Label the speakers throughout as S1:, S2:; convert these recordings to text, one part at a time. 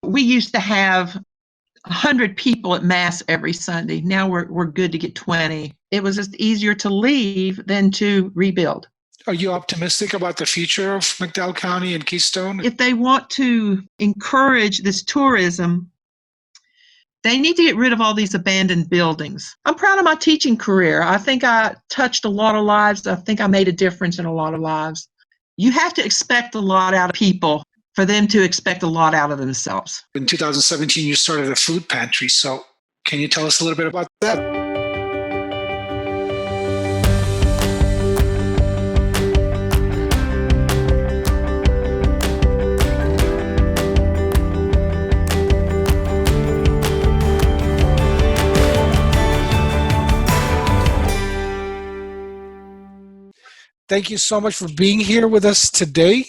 S1: We used to have 100 people at Mass every Sunday. Now we're good to get 20. It was just easier to leave than to rebuild.
S2: Are you optimistic about the future of McDowell County and Keystone?
S1: If they want to encourage this tourism, they need to get rid of all these abandoned buildings. I'm proud of my teaching career. I think I touched a lot of lives. I think I made a difference in a lot of lives. You have to expect a lot out of people for them to expect a lot out of themselves.
S2: In 2017, you started a food pantry. So can you tell us a little bit about that? Thank you so much for being here with us today.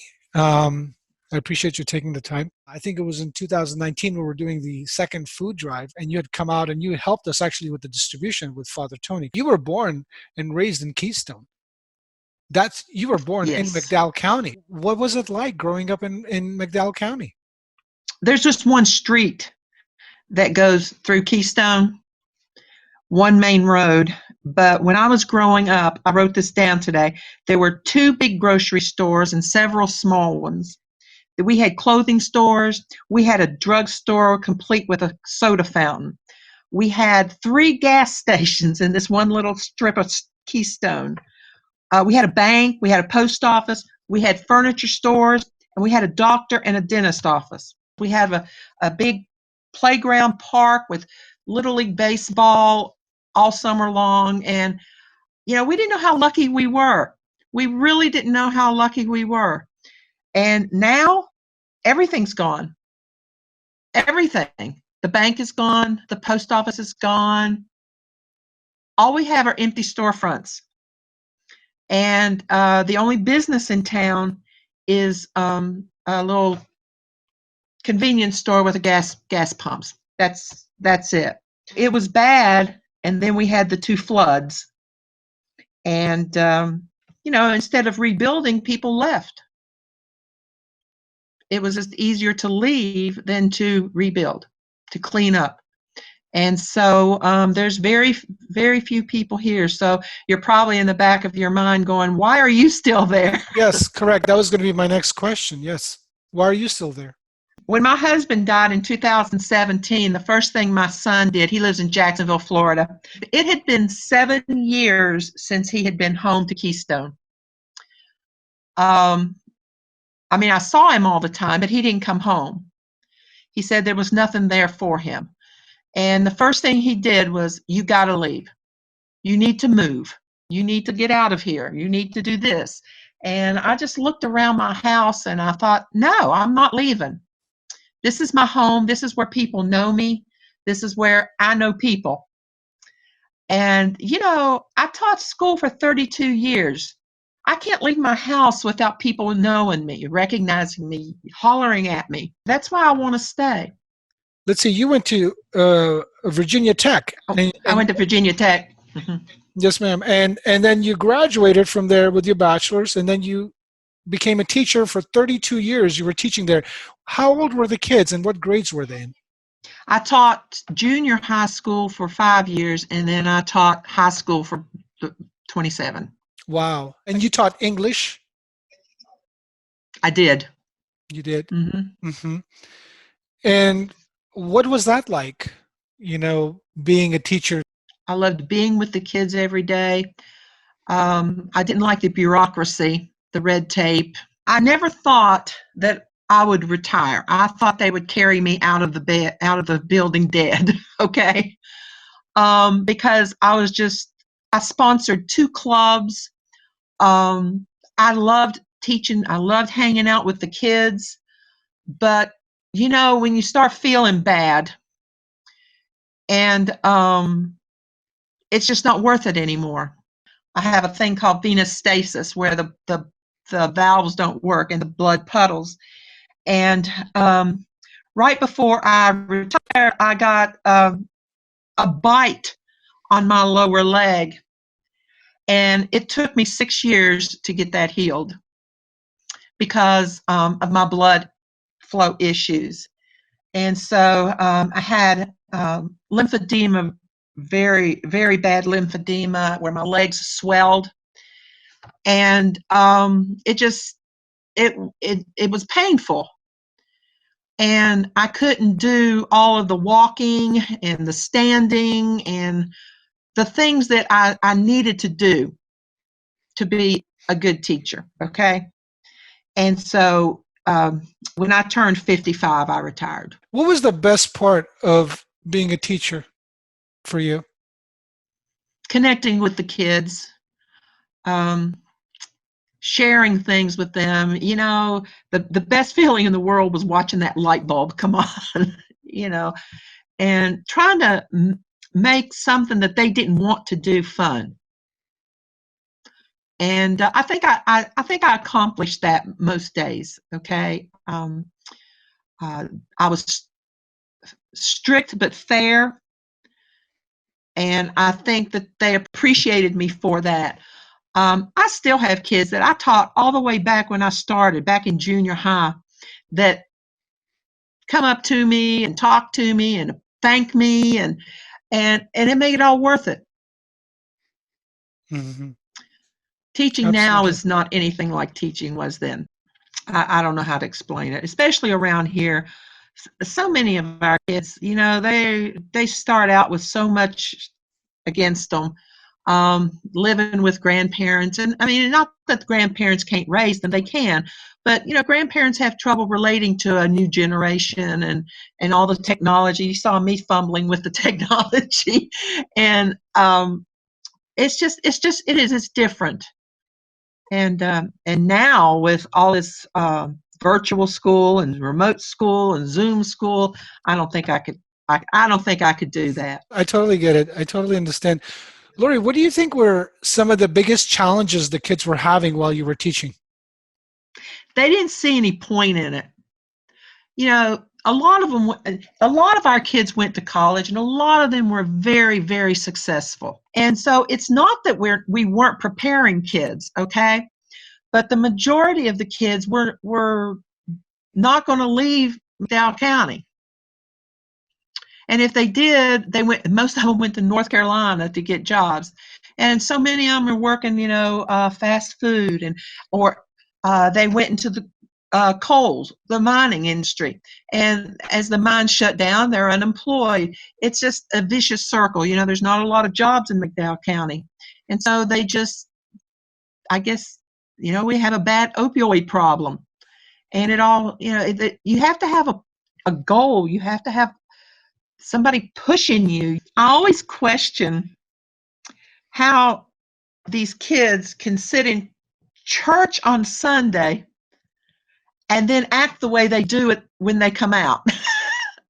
S2: I appreciate you taking the time. I think it was in 2019 when we were doing the second food drive, and you had come out and you helped us actually with the distribution with Father Tony. You were born and raised in Keystone. You were born in McDowell County. What was it like growing up in McDowell County?
S1: There's just one street that goes through Keystone, one main road. But when I was growing up, I wrote this down today, there were 2 big grocery stores and several small ones. We had clothing stores. We had a drugstore complete with a soda fountain. We had 3 gas stations in this one little strip of Keystone. We had a bank. We had a post office. We had furniture stores. And we had a doctor and a dentist office. We had a big playground park with Little League baseball all summer long. And, we didn't know how lucky we were. We really didn't know how lucky we were. And now everything's gone. Everything. The bank is gone. The post office is gone. All we have are empty storefronts. And the only business in town is a little convenience store with a gas pumps. That's it. It was bad. And then we had the 2 floods. And, instead of rebuilding, people left. It was just easier to leave than to rebuild, to clean up. And so there's very, very few people here. So you're probably in the back of your mind going, why are you still there?
S2: Yes, correct. That was going to be my next question. Yes. Why are you still there?
S1: When my husband died in 2017, the first thing my son did, he lives in Jacksonville, Florida. It had been 7 years since he had been home to Keystone. I saw him all the time, but he didn't come home. He said there was nothing there for him. And the first thing he did was, you got to leave. You need to move. You need to get out of here. You need to do this. And I just looked around my house and I thought, no, I'm not leaving. This is my home. This is where people know me. This is where I know people. And, I taught school for 32 years. I can't leave my house without people knowing me, recognizing me, hollering at me. That's why I want to stay.
S2: Let's see, you went to Virginia Tech.
S1: I went to Virginia Tech. Mm-hmm.
S2: Yes, ma'am. And then you graduated from there with your bachelor's, and then you became a teacher for 32 years. You were teaching there. How old were the kids, and what grades were they in?
S1: I taught junior high school for 5 years, and then I taught high school for 27.
S2: Wow. And you taught English?
S1: I did.
S2: You did?
S1: Mm-hmm.
S2: Mm-hmm. And what was that like, being a teacher?
S1: I loved being with the kids every day. I didn't like the bureaucracy, the red tape. I never thought that I would retire. I thought they would carry me out of the building dead, okay? Because I sponsored 2 clubs. I loved teaching. I loved hanging out with the kids. But, when you start feeling bad and it's just not worth it anymore. I have a thing called venous stasis where the valves don't work and the blood puddles. And right before I retired, I got a bite on my lower leg. And it took me 6 years to get that healed because of my blood flow issues. And so I had lymphedema, very, very bad lymphedema where my legs swelled. And it was painful. And I couldn't do all of the walking and the standing and the things that I needed to do to be a good teacher. Okay. And so when I turned 55, I retired.
S2: What was the best part of being a teacher for you?
S1: Connecting with the kids, um, sharing things with them. You know, the best feeling in the world was watching that light bulb come on, you know, and trying to make something that they didn't want to do fun. And I think I accomplished that most days. Okay, I was strict but fair, and I think that they appreciated me for that. I still have kids that I taught all the way back when I started, back in junior high, that come up to me and talk to me and thank me, and it made it all worth it.
S2: Hmm.
S1: Teaching now
S2: Absolutely.
S1: is not anything like teaching was then. I don't know how to explain it, especially around here. So many of our kids, you know, they start out with so much against them, living with grandparents. And I mean, not that the grandparents can't raise them, they can, but you know, grandparents have trouble relating to a new generation and all the technology. You saw me fumbling with the technology, and it's different. And now with all this virtual school and remote school and Zoom school, I don't think I could. I don't think I could do that.
S2: I totally get it. I totally understand. Lori, what do you think were some of the biggest challenges the kids were having while you were teaching?
S1: They didn't see any point in it. You know, a lot of our kids went to college, and a lot of them were very, very successful. And so it's not that we weren't preparing kids, okay? But the majority of the kids were not going to leave McDowell County. And if they did, most of them went to North Carolina to get jobs. And so many of them are working, you know, fast food, or they went into the coals, the mining industry. And as the mines shut down, they're unemployed. It's just a vicious circle. You know, there's not a lot of jobs in McDowell County. And so they just, I guess, you know, we have a bad opioid problem. And it all, you know, you have to have a goal. You have to have somebody pushing you. I always question how these kids can sit in church on Sunday and then act the way they do it when they come out.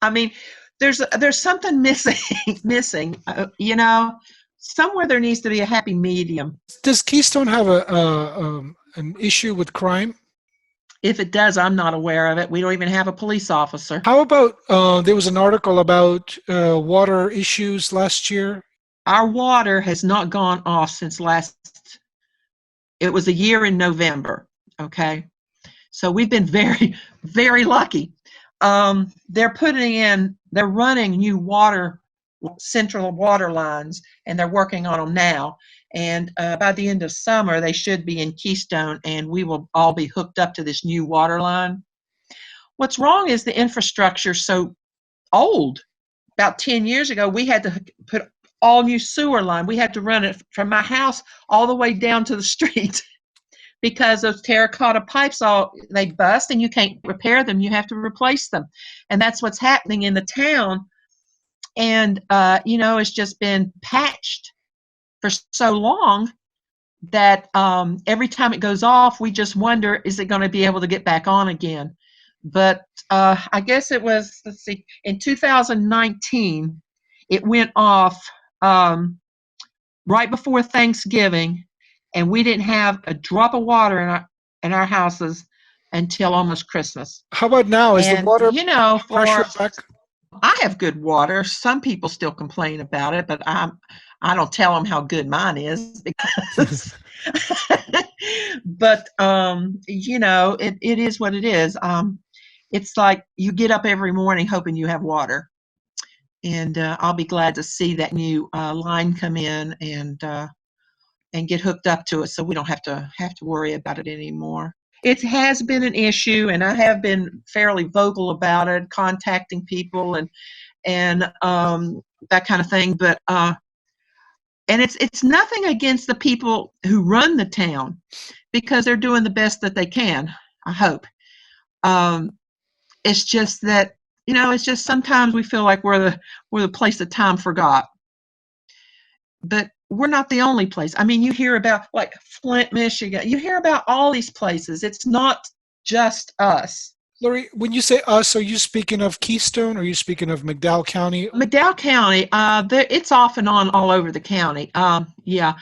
S1: I mean, there's something missing. You know, somewhere there needs to be a happy medium.
S2: Does Keystone have an issue with crime?
S1: If it does, I'm not aware of it. We don't even have a police officer.
S2: How about there was an article about water issues last year?
S1: Our water has not gone off since it was a year in November. Okay. So we've been very, very lucky. They're running new central water lines, and they're working on them now. And by the end of summer, they should be in Keystone, and we will all be hooked up to this new water line. What's wrong is the infrastructure so old. About 10 years ago, we had to put all new sewer line. We had to run it from my house all the way down to the street because those terracotta pipes they bust and you can't repair them. You have to replace them. And that's what's happening in the town. And you know, it's just been patched for so long that every time it goes off, we just wonder, is it going to be able to get back on again? But I guess it was, let's see, in 2019, it went off right before Thanksgiving, and we didn't have a drop of water in our houses until almost Christmas.
S2: How about now? Is the
S1: And
S2: water
S1: you know,
S2: pressure back?
S1: I have good water. Some people still complain about it, but I don't tell them how good mine is because. But you know, it is what it is. it's like you get up every morning hoping you have water. And I'll be glad to see that new line come in and get hooked up to it, so we don't have to worry about it anymore. It has been an issue, and I have been fairly vocal about it, contacting people and that kind of thing. But and it's nothing against the people who run the town, because they're doing the best that they can, I hope. Um, it's just that, it's just sometimes we feel like we're the place that time forgot. But we're not the only place. I mean, you hear about like Flint, Michigan. You hear about all these places. It's not just us.
S2: Lori, when you say us, are you speaking of Keystone? Or are you speaking of McDowell County?
S1: McDowell County, it's off and on all over the county. Yeah.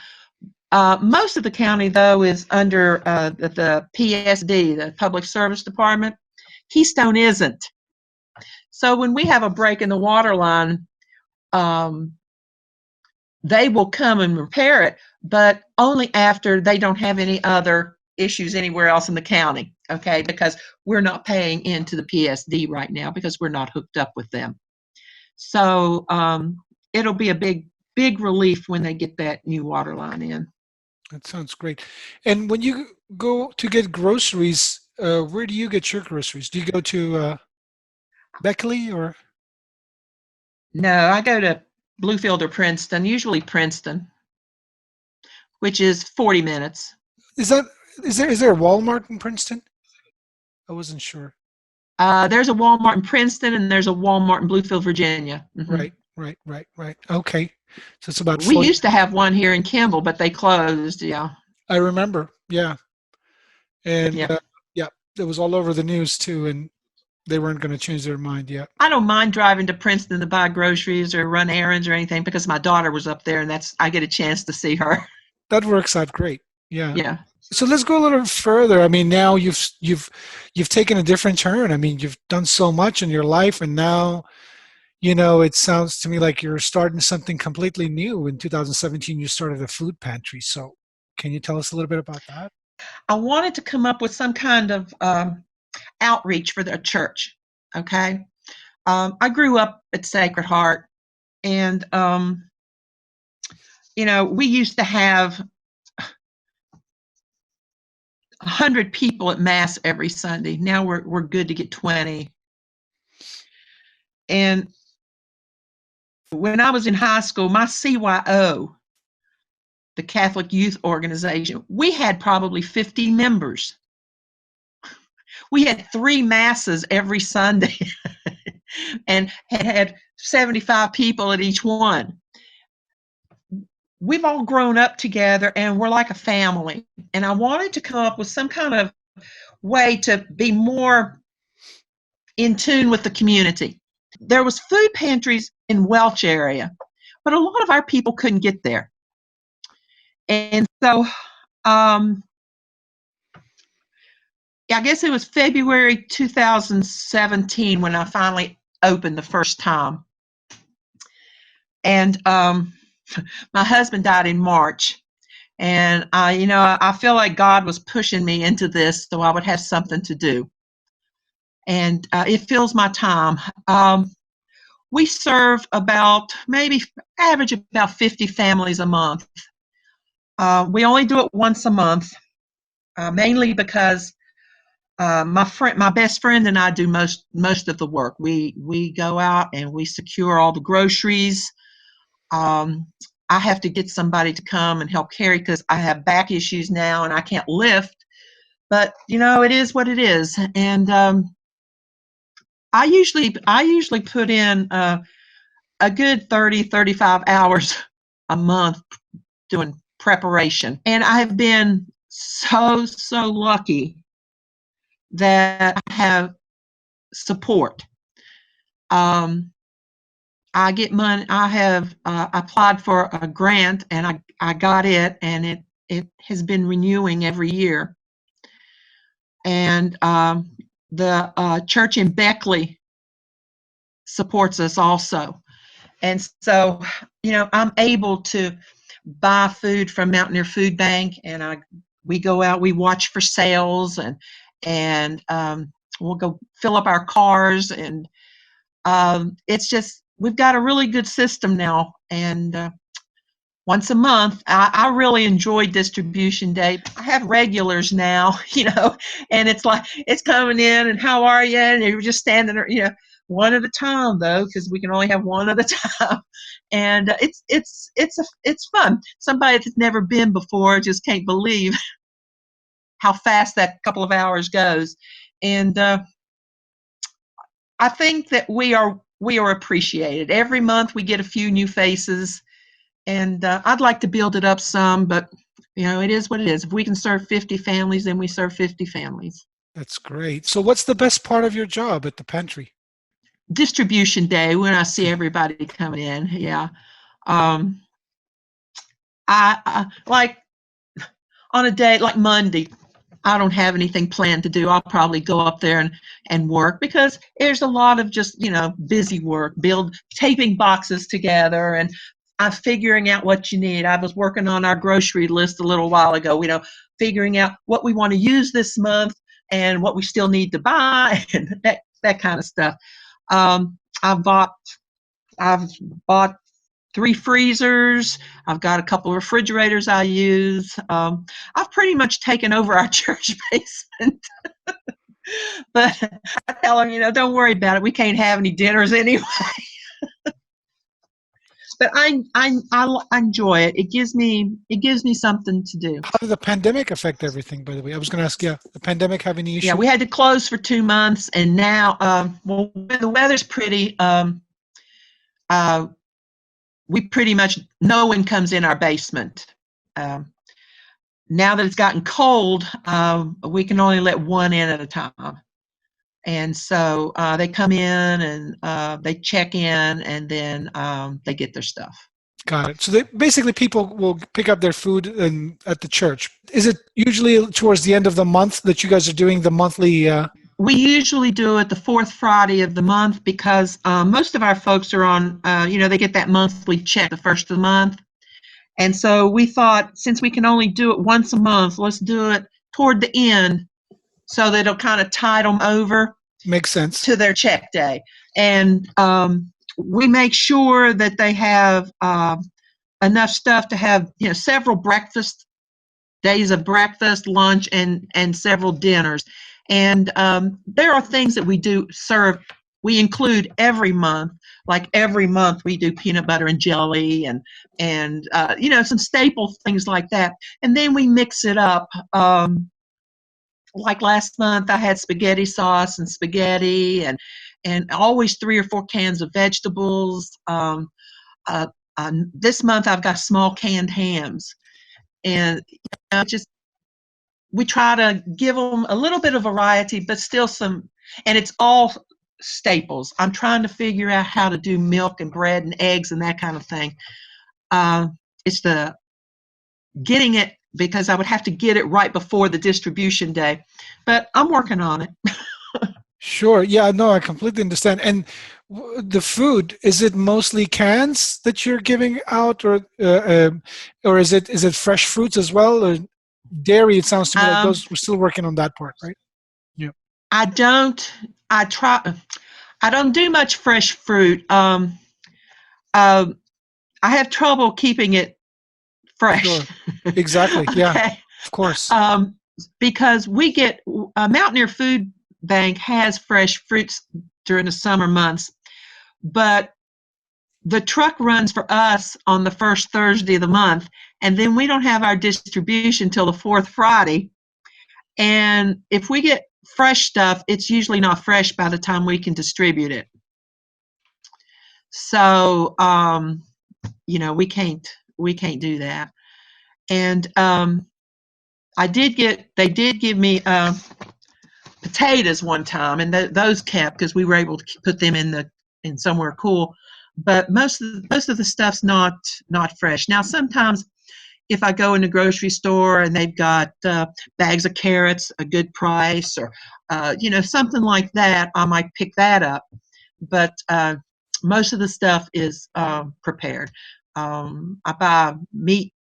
S1: Most of the county, though, is under the PSD, the Public Service Department. Keystone isn't. So when we have a break in the water line, um, they will come and repair it, but only after they don't have any other issues anywhere else in the county, okay? Because we're not paying into the PSD right now because we're not hooked up with them. So it'll be a big relief when they get that new water line in.
S2: That sounds great. And when you go to get groceries, where do you get your groceries? Do you go to Beckley or?
S1: No, I go to Bluefield or Princeton, usually Princeton, which is 40 minutes.
S2: Is that is there a Walmart in Princeton? I wasn't sure.
S1: There's a Walmart in Princeton and there's a Walmart in Bluefield, Virginia.
S2: Right. Okay. So it's about
S1: We
S2: 40.
S1: used to have one here in Kimball, but they closed. Yeah.
S2: I remember. Yeah. And
S1: Yeah.
S2: yeah, it was all over the news too, and they weren't going to change their mind yet.
S1: I don't mind driving to Princeton to buy groceries or run errands or anything because my daughter was up there and I get a chance to see her.
S2: That works out great. Yeah.
S1: Yeah.
S2: So let's go a little further. I mean, now you've taken a different turn. I mean, you've done so much in your life, and now, it sounds to me like you're starting something completely new. In 2017, you started a food pantry. So, can you tell us a little bit about that?
S1: I wanted to come up with some kind of outreach for the church. Okay. I grew up at Sacred Heart, and we used to have 100 people at Mass every Sunday. Now we're good to get 20. And when I was in high school, my CYO, the Catholic Youth Organization, we had probably 50 members. We had 3 masses every Sunday and had 75 people at each one. We've all grown up together and we're like a family. And I wanted to come up with some kind of way to be more in tune with the community. There was food pantries in Welch area, but a lot of our people couldn't get there. And so I guess it was February 2017 when I finally opened the first time. And my husband died in March. And I feel like God was pushing me into this so I would have something to do. And it fills my time. We serve about maybe average about 50 families a month. We only do it once a month, mainly because my best friend and I do most of the work. We go out and we secure all the groceries. I have to get somebody to come and help carry because I have back issues now and I can't lift. But it is what it is. And I usually put in a good 35 hours a month doing preparation. And I've been so lucky that I have support. I get money. I have applied for a grant and I got it, and it has been renewing every year. And the church in Beckley supports us also. And so, I'm able to buy food from Mountaineer Food Bank, and we go out, we watch for sales, and we'll go fill up our cars, and it's just we've got a really good system now. And once a month, I really enjoy distribution day. I have regulars now, and it's like it's coming in, and how are you? And you're just standing there, one at a time though, because we can only have one at a time. And it's fun. Somebody that's never been before just can't believe how fast that couple of hours goes. And I think that we are appreciated. Every month we get a few new faces, and I'd like to build it up some, but it is what it is. If we can serve 50 families, then we serve 50 families.
S2: That's great. So what's the best part of your job at the pantry?
S1: Distribution day, when I see everybody coming in. Yeah. I like on a day like Monday, I don't have anything planned to do. I'll probably go up there and work, because there's a lot of just, busy work, taping boxes together, and I'm figuring out what you need. I was working on our grocery list a little while ago, figuring out what we want to use this month and what we still need to buy and that kind of stuff. I've bought 3 freezers. I've got a couple of refrigerators I use. I've pretty much taken over our church basement. But I tell them, don't worry about it. We can't have any dinners anyway. But I enjoy it. It gives me something to do.
S2: How did the pandemic affect everything, by the way? I was going to ask, the pandemic have any issue?
S1: Yeah, we had to close for 2 months, and now, when the weather's pretty, we pretty much, no one comes in our basement. Now that it's gotten cold, we can only let one in at a time. And so they come in and they check in, and then they get their stuff.
S2: Got it. So basically people will pick up their food at the church. Is it usually towards the end of the month that you guys are doing the monthly?
S1: We usually do it the 4th Friday of the month, because most of our folks are on, they get that monthly check the first of the month. And so we thought, since we can only do it once a month, let's do it toward the end, so that it'll kind of tide them over.
S2: Makes sense.
S1: To their check day. And we make sure that they have enough stuff to have, several days of breakfast, lunch, and several dinners. And there are things that we do serve. We include every month. Like every month we do peanut butter and jelly and some staple things like that. And then we mix it up. Like last month I had spaghetti sauce and spaghetti, and always 3 or 4 cans of vegetables. This month I've got small canned hams. And we try to give them a little bit of variety, but still some, and it's all staples. I'm trying to figure out how to do milk and bread and eggs and that kind of thing. It's the getting it, because I would have to get it right before the distribution day, but I'm working on it.
S2: Sure. Yeah, no, I completely understand. And the food, is it mostly cans that you're giving out, or is it fresh fruits as well? Or dairy, it sounds to me like those, we're still working on that part, right? Yeah.
S1: I don't do much fresh fruit. I have trouble keeping it fresh.
S2: Sure. Exactly. Yeah.
S1: Okay.
S2: Of course.
S1: Because we get Mountaineer Food Bank has fresh fruits during the summer months, but the truck runs for us on the first Thursday of the month, and then we don't have our distribution till the 4th Friday. And if we get fresh stuff, it's usually not fresh by the time we can distribute it. So we can't do that. And they did give me potatoes one time, and those kept, because we were able to put them in somewhere cool. But most of the stuff's not fresh. Now sometimes if I go in the grocery store and they've got bags of carrots, a good price, or something like that, I might pick that up. But most of the stuff is prepared. I buy meat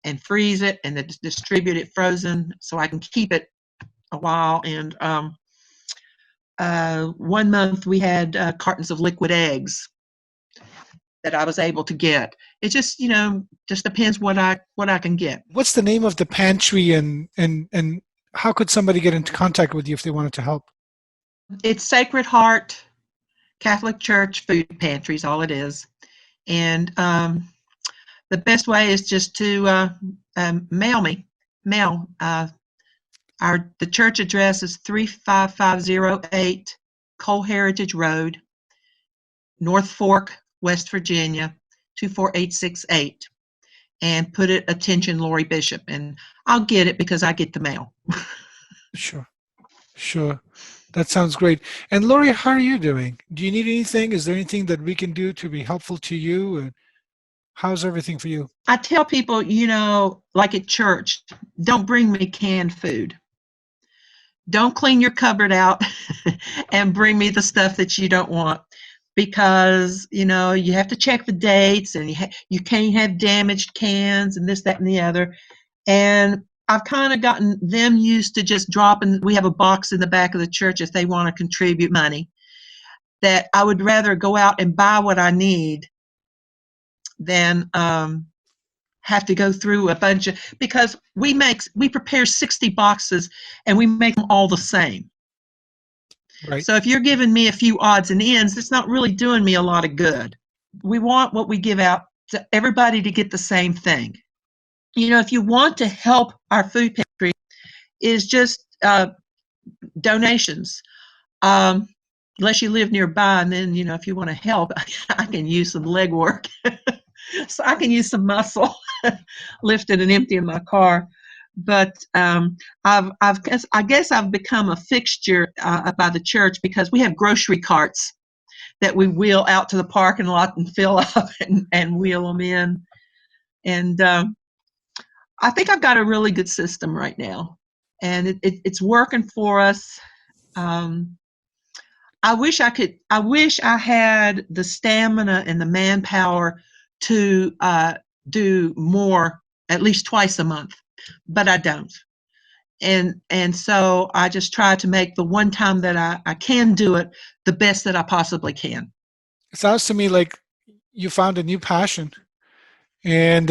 S1: and freeze it, and then distribute it frozen, so I can keep it a while. And one month we had cartons of liquid eggs that I was able to get. It just, just depends what I can get.
S2: What's the name of the pantry, and how could somebody get into contact with you if they wanted to help?
S1: It's Sacred Heart Catholic Church Food Pantry is all it is. And the best way is just to mail. The church address is 35508 Cole Heritage Road, North Fork, West Virginia, 24868. And put it, attention Lori Bishop, and I'll get it because I get the mail.
S2: Sure. That sounds great. And Lori, how are you doing? Do you need anything? Is there anything that we can do to be helpful to you? And how's everything for you?
S1: I tell people, like at church, don't bring me canned food. Don't clean your cupboard out and bring me the stuff that you don't want, because you have to check the dates, and you can't have damaged cans and this, that, and the other. And I've kind of gotten them used to just dropping. We have a box in the back of the church if they want to contribute money. That I would rather go out and buy what I need than have to go through a bunch of, because we prepare 60 boxes and we make them all the same.
S2: Right.
S1: So if you're giving me a few odds and ends, it's not really doing me a lot of good. We want what we give out to everybody to get the same thing. If you want to help our food pantry, is just donations. Unless you live nearby, and then if you want to help, I can use some leg work. So I can use some muscle lifting and emptying my car. But I guess I've become a fixture by the church, because we have grocery carts that we wheel out to the parking lot and fill up and wheel them in. And I think I've got a really good system right now, and it's working for us. I wish I had the stamina and the manpower to do more, at least twice a month, but I don't. And so I just try to make the one time that I can do it the best that I possibly can.
S2: It sounds to me like you found a new passion, and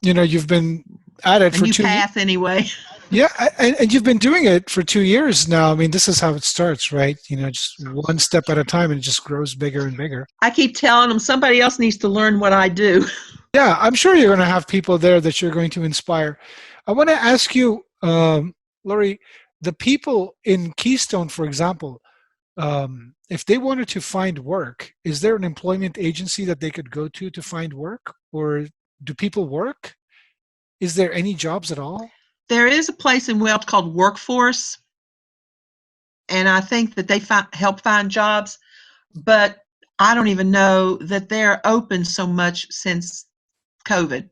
S2: you've been at it
S1: A
S2: for
S1: new
S2: 2 years.
S1: path, anyway.
S2: Yeah, and you've been doing it for 2 years now. I mean, this is how it starts, right? Just one step at a time, and it just grows bigger and bigger.
S1: I keep telling them somebody else needs to learn what I do.
S2: Yeah, I'm sure you're going to have people there that you're going to inspire. I want to ask you, Lori, the people in Keystone, for example, if they wanted to find work, is there an employment agency that they could go to find work? Or do people work? Is there any jobs at all?
S1: There is a place in Welch called Workforce, and I think that they help find jobs, but I don't even know that they're open so much since COVID,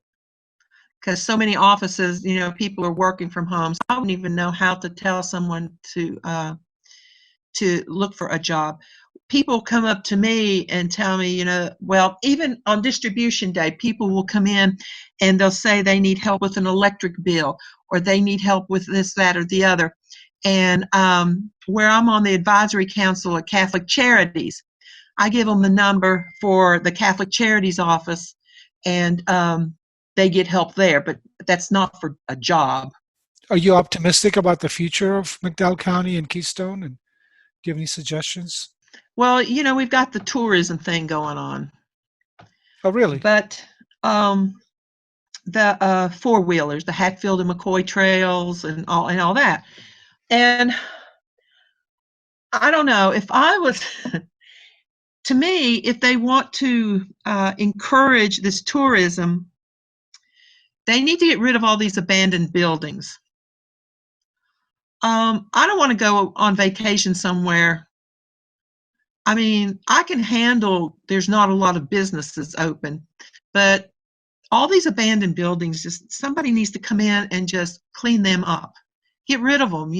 S1: because so many offices, people are working from home. So I wouldn't even know how to tell someone to look for a job. People come up to me and tell me, well, even on distribution day, people will come in and they'll say they need help with an electric bill, or they need help with this, that, or the other. And where I'm on the advisory council at Catholic Charities, I give them the number for the Catholic Charities office, and they get help there, but that's not for a job.
S2: Are you optimistic about the future of McDowell County and Keystone? And do you have any suggestions?
S1: Well, we've got the tourism thing going on.
S2: Oh, really?
S1: But the four-wheelers, the Hatfield and McCoy trails and all that. And I don't know, if I was to me, if they want to encourage this tourism, they need to get rid of all these abandoned buildings. I don't want to go on vacation somewhere. I mean, I can handle there's not a lot of businesses open, but all these abandoned buildings, just somebody needs to come in and just clean them up, get rid of them.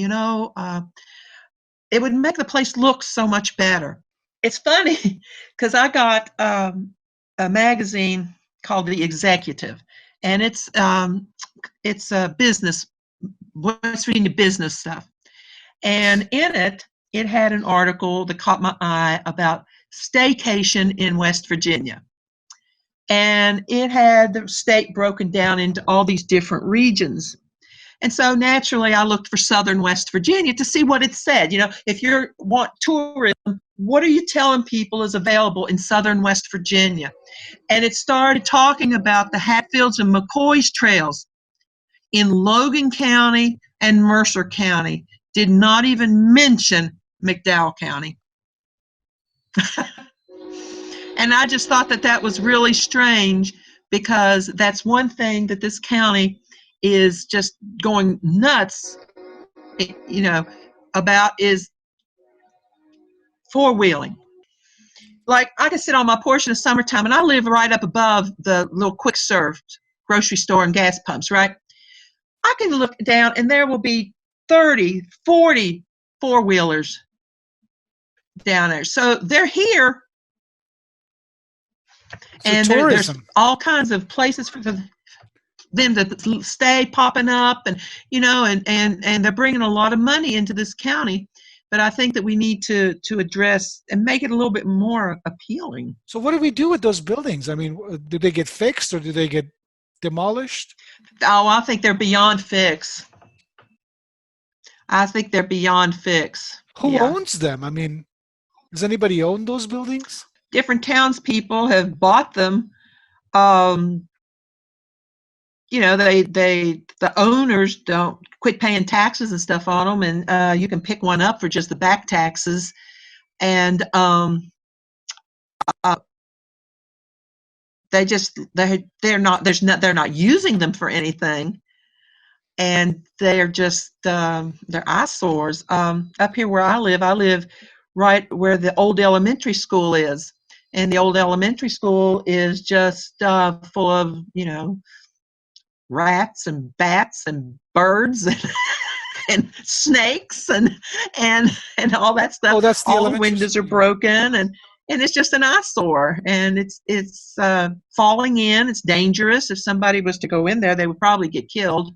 S1: It would make the place look so much better. It's funny because I got a magazine called The Executive, and it's a business, West Virginia business stuff. And in it, it had an article that caught my eye about staycation in West Virginia. And it had the state broken down into all these different regions. And so naturally, I looked for Southern West Virginia to see what it said. You know, if you want tourism, what are you telling people is available in Southern West Virginia? And it started talking about the Hatfields and McCoy's trails in Logan County and Mercer County. Did not even mention McDowell County. And I just thought that that was really strange, because that's one thing that this county is just going nuts, you know, about is four-wheeling. Like, I can sit on my porch in the summertime, and I live right up above the little quick serve grocery store and gas pumps, right? I can look down, and there will be 30, 40 four-wheelers down there. So they're here,
S2: So
S1: and there's
S2: tourism.
S1: all kinds of places for them to stay popping up, and and they're bringing a lot of money into this county. But I think that we need to address and make it a little bit more appealing.
S2: So what do we do with those buildings? I mean, do they get fixed or do they get demolished?
S1: Oh, I think they're beyond fix. I think they're beyond fix.
S2: Who
S1: Yeah.
S2: owns them? I mean, does anybody own those buildings?
S1: Different townspeople have bought them. The owners don't quit paying taxes and stuff on them, and you can pick one up for just the back taxes. And they're not using them for anything, and they're just they're eyesores. Up here where I live right where the old elementary school is, and the old elementary school is just full of rats and bats and birds and snakes and all that stuff.
S2: Oh, that's the
S1: All the
S2: elementary
S1: windows are
S2: school.
S1: broken, and it's just an eyesore, and it's falling in. It's dangerous. If somebody was to go in there, they would probably get killed.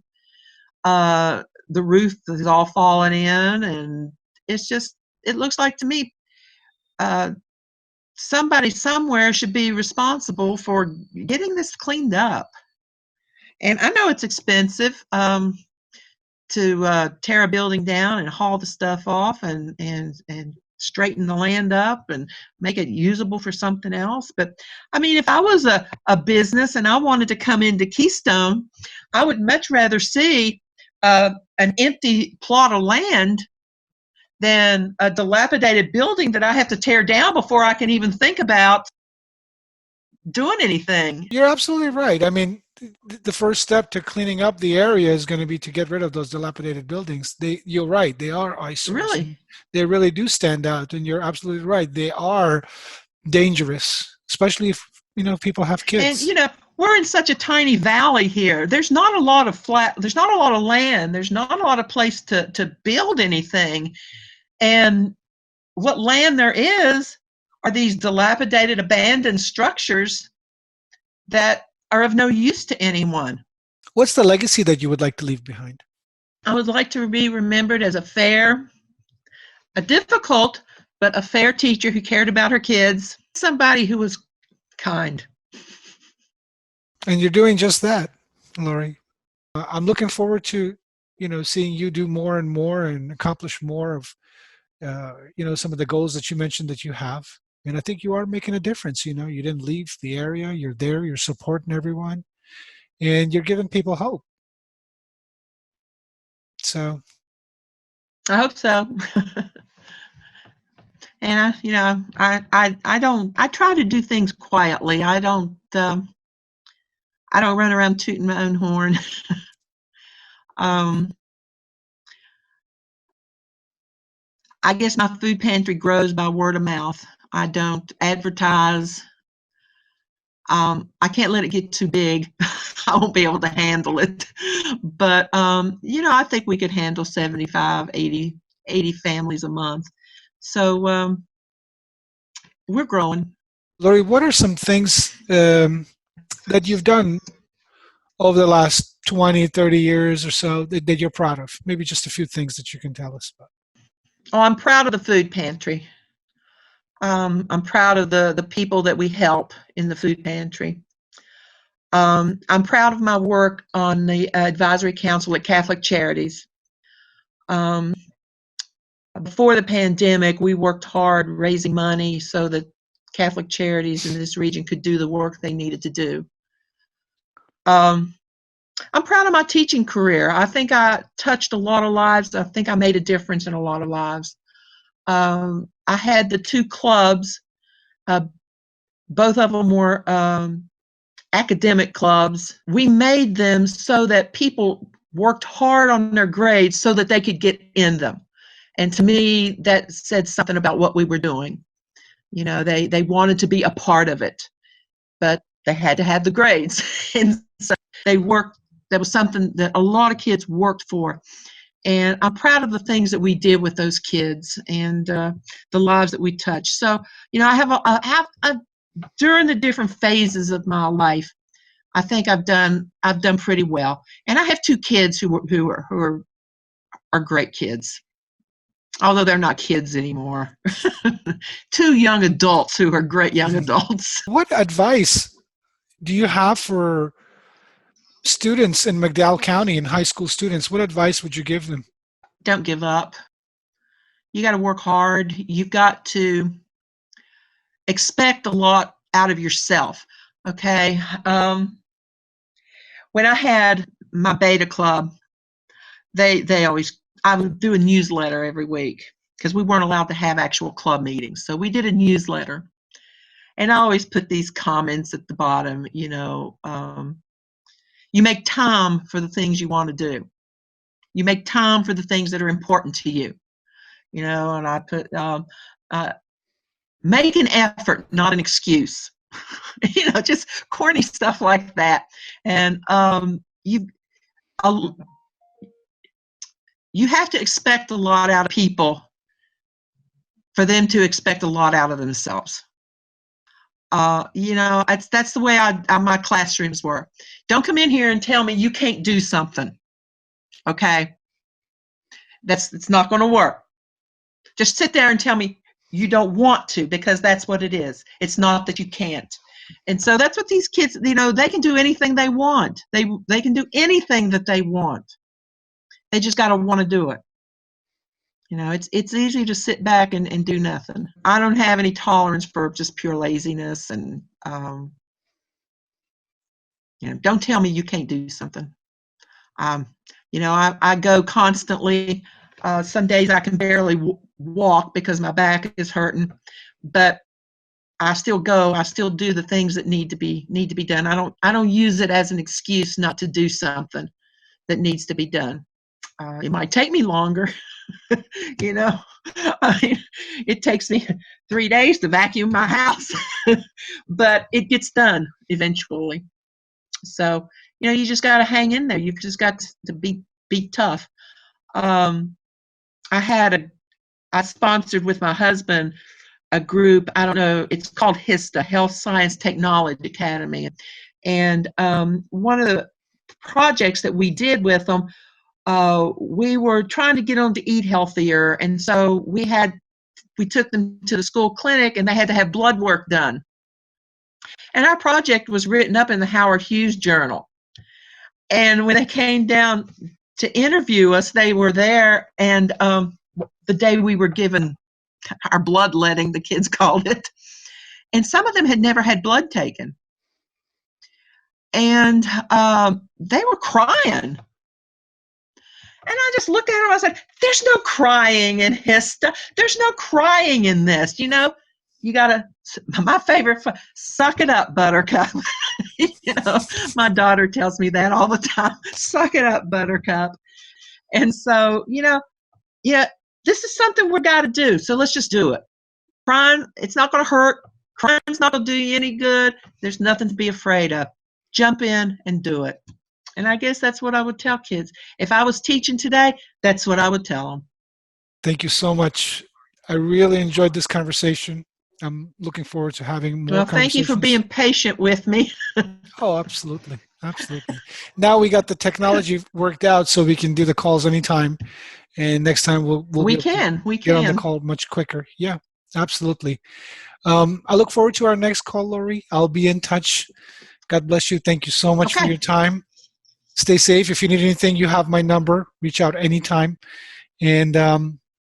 S1: The roof is all falling in, and it looks like to me somebody somewhere should be responsible for getting this cleaned up. And I know it's expensive to tear a building down and haul the stuff off and straighten the land up and make it usable for something else. But I mean, if I was a business and I wanted to come into Keystone, I would much rather see an empty plot of land than a dilapidated building that I have to tear down before I can even think about doing anything.
S2: You're absolutely right. I mean, the first step to cleaning up the area is going to be to get rid of those dilapidated buildings. You're right. They are eyesores.
S1: Really?
S2: They really do stand out, and you're absolutely right. They are dangerous, especially if people have kids.
S1: And we're in such a tiny valley here. There's not a lot of there's not a lot of land. There's not a lot of place to build anything. And what land there is are these dilapidated, abandoned structures that are of no use to anyone.
S2: What's the legacy that you would like to leave behind?
S1: I would like to be remembered as a difficult, but a fair teacher who cared about her kids, somebody who was kind.
S2: And you're doing just that, Lori. I'm looking forward to, seeing you do more and more and accomplish more of, some of the goals that you mentioned that you have. And I think you are making a difference. You didn't leave the area. You're there. You're supporting everyone, and you're giving people hope. So
S1: I hope so. And I try to do things quietly. I don't run around tooting my own horn. I guess my food pantry grows by word of mouth. I don't advertise. I can't let it get too big. I won't be able to handle it. But, I think we could handle 75, 80 families a month. So we're growing.
S2: Lori, what are some things that you've done over the last 20, 30 years or so that you're proud of? Maybe just a few things that you can tell us about.
S1: Oh, I'm proud of the food pantry. I'm proud of the people that we help in the food pantry. I'm proud of my work on the advisory council at Catholic Charities. Um, Before the pandemic, we worked hard raising money so that Catholic Charities in this region could do the work they needed to do. Um, I'm proud of my teaching career. I think I touched a lot of lives. I think I made a difference in a lot of lives. I had the two clubs. Uh, Both of them were academic clubs. We made them so that people worked hard on their grades so that they could get in them. And to me, that said something about what we were doing. You know, they wanted to be a part of it, but they had to have the grades. And so they worked. That was something that a lot of kids worked for. And I'm proud of the things that we did with those kids and the lives that we touched. So, you know, during the different phases of my life, I think I've done pretty well. And I have two kids who are great kids, although they're not kids anymore. Two young adults who are great young adults.
S2: What advice do you have for students in McDowell County and high school students? What advice would you give them?
S1: Don't give up. You got to work hard. You've got to expect a lot out of yourself. Okay. When I had my beta club, they always, I would do a newsletter every week because we weren't allowed to have actual club meetings. So we did a newsletter, and I always put these comments at the bottom. You know, you make time for the things you want to do. You make time for the things that are important to you. You know, and I put make an effort, not an excuse. You know, just corny stuff like that. And uh, you have to expect a lot out of people for them to expect a lot out of themselves. You know, that's the way my classrooms were. Don't come in here and tell me you can't do something. Okay, it's not going to work. Just sit there and tell me you don't want to, because that's what it is. It's not that you can't. And so that's what these kids, you know, they can do anything they want. They can do anything that they want. They just got to want to do it. You know, it's easy to sit back and do nothing. I don't have any tolerance for just pure laziness, and you know, don't tell me you can't do something. You know, I go constantly. Some days I can barely walk because my back is hurting, but I still go. I still do the things that need to be done. I don't use it as an excuse not to do something that needs to be done. It might take me longer. You know, I mean, it takes me 3 days to vacuum my house, but it gets done eventually. So, you know, you just got to hang in there. You've just got to be tough. Um, I sponsored with my husband a group. I don't know. It's called HISTA, Health Science Technology Academy. And one of the projects that we did with them, we were trying to get them to eat healthier. And so we took them to the school clinic, and they had to have blood work done. And our project was written up in the Howard Hughes Journal. And when they came down to interview us, they were there, and the day we were given our bloodletting, the kids called it, and some of them had never had blood taken. And they were crying. And I just looked at them, I said, there's no crying in HISTA. There's no crying in this. You know, you got to, my favorite, suck it up, Buttercup. You know, my daughter tells me that all the time. Suck it up, Buttercup. And so, you know, yeah, this is something we got to do. So let's just do it. Crying, it's not going to hurt. Crying's not going to do you any good. There's nothing to be afraid of. Jump in and do it. And I guess that's what I would tell kids. If I was teaching today, that's what I would tell them.
S2: Thank you so much. I really enjoyed this conversation. I'm looking forward to having more
S1: Well, thank you for being patient with me.
S2: Oh, absolutely. Absolutely. Now we got the technology worked out so we can do the calls anytime. And next time we'll be
S1: We
S2: able to
S1: can. We
S2: get on the
S1: can.
S2: call much quicker. Yeah, absolutely. I look forward to our next call, Lori. I'll be in touch. God bless you. Thank you so much for
S1: Okay.
S2: your time. Stay safe. If you need anything, you have my number. Reach out anytime. And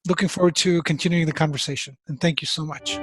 S2: looking forward to continuing the conversation. And thank you so much.